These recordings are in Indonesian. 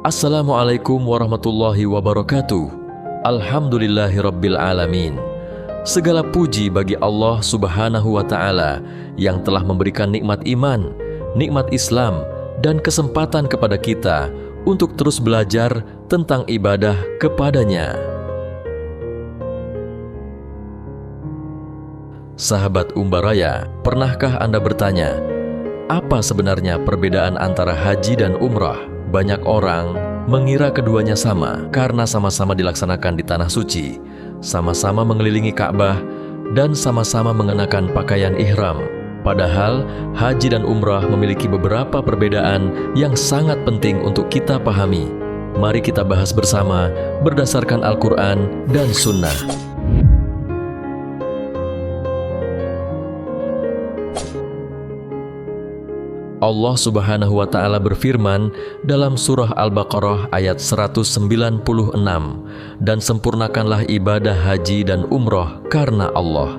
Assalamualaikum warahmatullahi wabarakatuh. Alhamdulillahirabbil alamin. Segala puji bagi Allah Subhanahu wa ta'ala yang telah memberikan nikmat iman, nikmat Islam, dan kesempatan kepada kita untuk terus belajar tentang ibadah kepadanya. Sahabat Umbaraya, pernahkah Anda bertanya, apa sebenarnya perbedaan antara haji dan umrah? Banyak orang mengira keduanya sama karena sama-sama dilaksanakan di tanah suci, sama-sama mengelilingi Ka'bah, dan sama-sama mengenakan pakaian ihram. Padahal haji dan umrah memiliki beberapa perbedaan yang sangat penting untuk kita pahami. Mari kita bahas bersama berdasarkan Al-Quran dan Sunnah. Allah Subhanahu wa ta'ala berfirman dalam surah Al-Baqarah ayat 196, dan sempurnakanlah ibadah haji dan umrah karena Allah.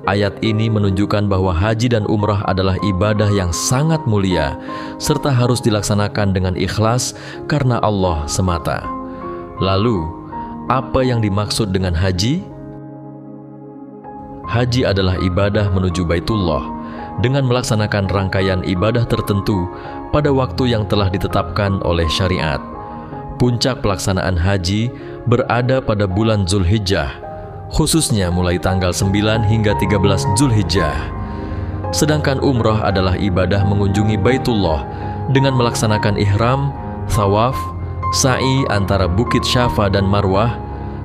Ayat ini menunjukkan bahwa haji dan umrah adalah ibadah yang sangat mulia, serta harus dilaksanakan dengan ikhlas karena Allah semata. Lalu, apa yang dimaksud dengan haji? Haji adalah ibadah menuju Baitullah, dengan melaksanakan rangkaian ibadah tertentu pada waktu yang telah ditetapkan oleh syariat. Puncak pelaksanaan haji berada pada bulan Zulhijjah, khususnya mulai tanggal 9 hingga 13 Zulhijjah. Sedangkan umrah adalah ibadah mengunjungi Baitullah dengan melaksanakan ihram, thawaf, sa'i antara Bukit Syafa dan Marwah,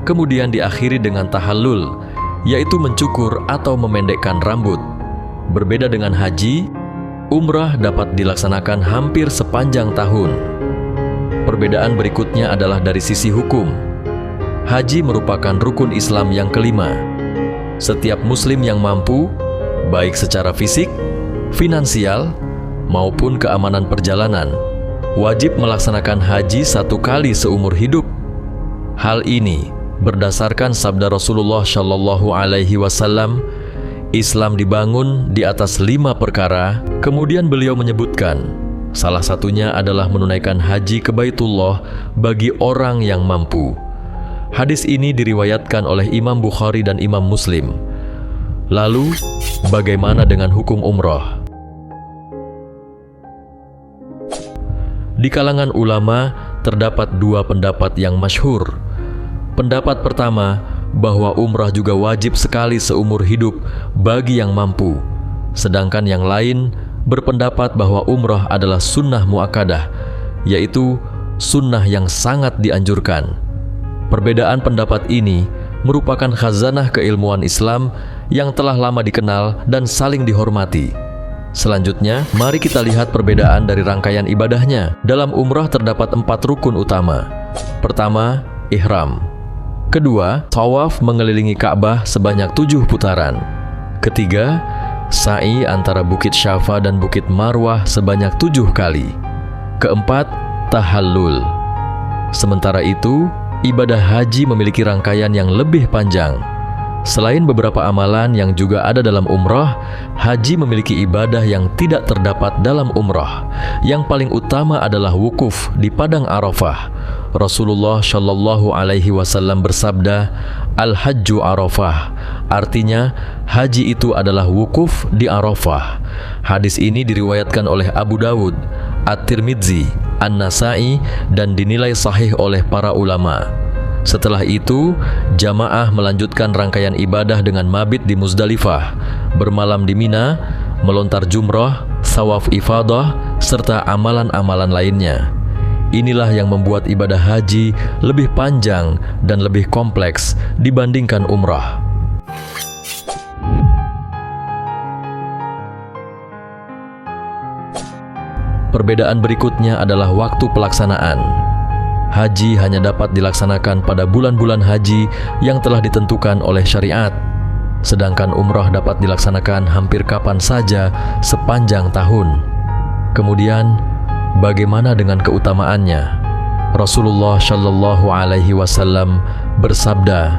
kemudian diakhiri dengan tahallul, yaitu mencukur atau memendekkan rambut. Berbeda dengan haji, umrah dapat dilaksanakan hampir sepanjang tahun. Perbedaan berikutnya adalah dari sisi hukum. Haji merupakan rukun Islam yang kelima. Setiap muslim yang mampu, baik secara fisik, finansial, maupun keamanan perjalanan, wajib melaksanakan haji 1 kali seumur hidup. Hal ini berdasarkan sabda Rasulullah Shallallahu Alaihi Wasallam, Islam dibangun di atas 5 perkara. Kemudian beliau menyebutkan, salah satunya adalah menunaikan haji ke Baitullah bagi orang yang mampu. Hadis ini diriwayatkan oleh Imam Bukhari dan Imam Muslim. Lalu, bagaimana dengan hukum umrah? Di kalangan ulama, terdapat 2 pendapat yang masyhur. Pendapat pertama, bahwa umrah juga wajib sekali seumur hidup bagi yang mampu. Sedangkan yang lain berpendapat bahwa umrah adalah sunnah muakkadah, yaitu sunnah yang sangat dianjurkan. Perbedaan pendapat ini merupakan khazanah keilmuan Islam yang telah lama dikenal dan saling dihormati. Selanjutnya, mari kita lihat perbedaan dari rangkaian ibadahnya. Dalam umrah terdapat 4 rukun utama. Pertama, ihram. Kedua, tawaf mengelilingi Ka'bah sebanyak 7 putaran. Ketiga, sa'i antara Bukit Syafa dan Bukit Marwah sebanyak 7 kali. Keempat, tahallul. Sementara itu, ibadah haji memiliki rangkaian yang lebih panjang. Selain beberapa amalan yang juga ada dalam umrah, haji memiliki ibadah yang tidak terdapat dalam umrah. Yang paling utama adalah wukuf di Padang Arafah. Rasulullah Shallallahu Alaihi Wasallam bersabda, Al-Hajju Arafah, artinya haji itu adalah wukuf di Arafah. Hadis ini diriwayatkan oleh Abu Dawud, At-Tirmidzi, An-Nasai, dan dinilai sahih oleh para ulama. Setelah itu, jamaah melanjutkan rangkaian ibadah dengan mabit di Muzdalifah, bermalam di Mina, melontar jumrah, thawaf ifadah, serta amalan-amalan lainnya. Inilah yang membuat ibadah haji lebih panjang dan lebih kompleks dibandingkan umrah. Perbedaan berikutnya adalah waktu pelaksanaan. Haji hanya dapat dilaksanakan pada bulan-bulan haji yang telah ditentukan oleh syariat. Sedangkan umrah dapat dilaksanakan hampir kapan saja sepanjang tahun. Kemudian, bagaimana dengan keutamaannya? Rasulullah Shallallahu Alaihi Wasallam bersabda,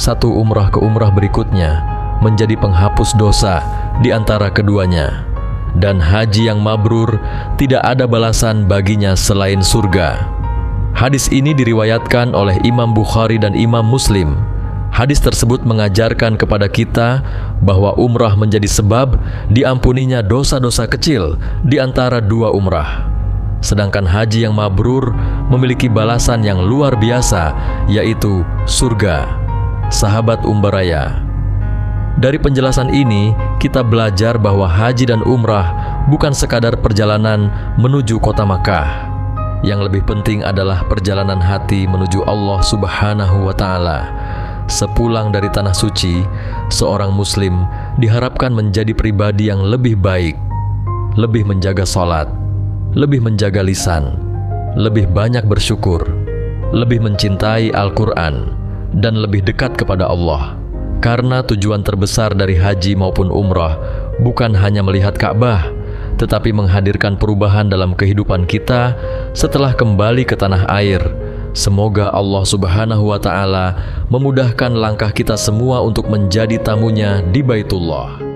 1 umrah ke umrah berikutnya menjadi penghapus dosa di antara keduanya. Dan haji yang mabrur tidak ada balasan baginya selain surga. Hadis ini diriwayatkan oleh Imam Bukhari dan Imam Muslim. Hadis tersebut mengajarkan kepada kita bahwa umrah menjadi sebab diampuninya dosa-dosa kecil di antara dua umrah. Sedangkan haji yang mabrur memiliki balasan yang luar biasa, yaitu surga. Sahabat Umbaraya. Dari penjelasan ini, kita belajar bahwa haji dan umrah bukan sekadar perjalanan menuju kota Makkah. Yang lebih penting adalah perjalanan hati menuju Allah Subhanahu wa Ta'ala. Sepulang dari tanah suci, seorang muslim diharapkan menjadi pribadi yang lebih baik, lebih menjaga salat, lebih menjaga lisan, lebih banyak bersyukur, lebih mencintai Al-Quran, dan lebih dekat kepada Allah. Karena tujuan terbesar dari haji maupun umrah bukan hanya melihat Ka'bah, tetapi menghadirkan perubahan dalam kehidupan kita setelah kembali ke tanah air. Semoga Allah Subhanahu wa Ta'ala memudahkan langkah kita semua untuk menjadi tamunya di Baitullah.